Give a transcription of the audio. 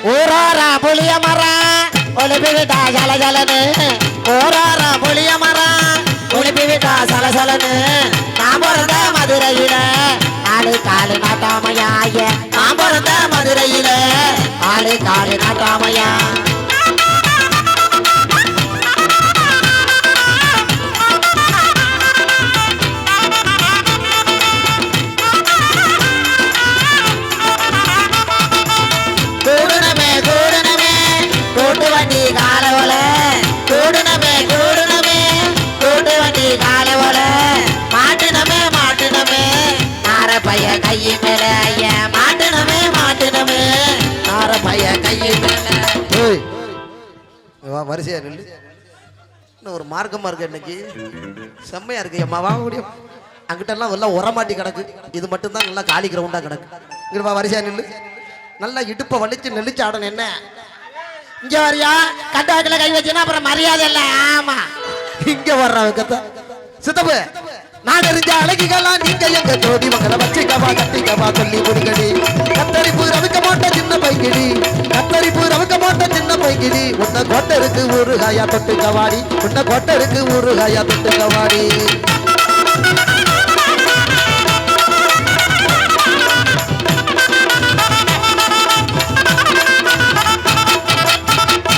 ஊராரா புளிய மரம் ஒளிப்பி விட்டா சலசலனு ஊராரா புளிய மரம் ஒளிப்பி விட்டா சலசலனு நான் பிறந்த மதுரையில ஆளு காலு நாட்டாமையா நான் பிறந்த மதுரையில ஆளு காலு நாட்டாமையா வரிசையா நில்லு ஒரு மார்க்கமா இருக்கு இன்னைக்கு செம்மையா இருக்கு அம்மா வாங்க முடியும் அங்கிட்டெல்லாம் எல்லாம் உரமாட்டி கிடக்கு இது மட்டும்தான் நல்லா காலி கிரவுண்டா கிடக்கு இங்க வரிசையா நில்லு நல்லா இடுப்பை வலிச்சு நெளிச்சு ஆடணும் என்ன இங்க வரியா கட்டாக்கில கை வச்சுன்னா அப்புறம் மரியாதை இல்ல ஆமா இங்க வர்றவங்க சித்தப்பு நான் எரிஞ்ச அழகிகளா நீங்க எங்க ஜோடி மக்களை வச்சுக்கவா கட்டிக்கவா சொல்லி கொடுங்கடி கத்தரிப்பு ரவிக்க மாட்ட சின்ன பைக்கிடி கத்தரிப்பு ரவிக்க மாட்ட சின்ன பைக்கிடி உன்ன கொட்டருக்கு ஊறுகாயா தொட்டு கவாடி உன்ன கொட்டருக்கு ஊறுகாயா தொட்டு கவாடி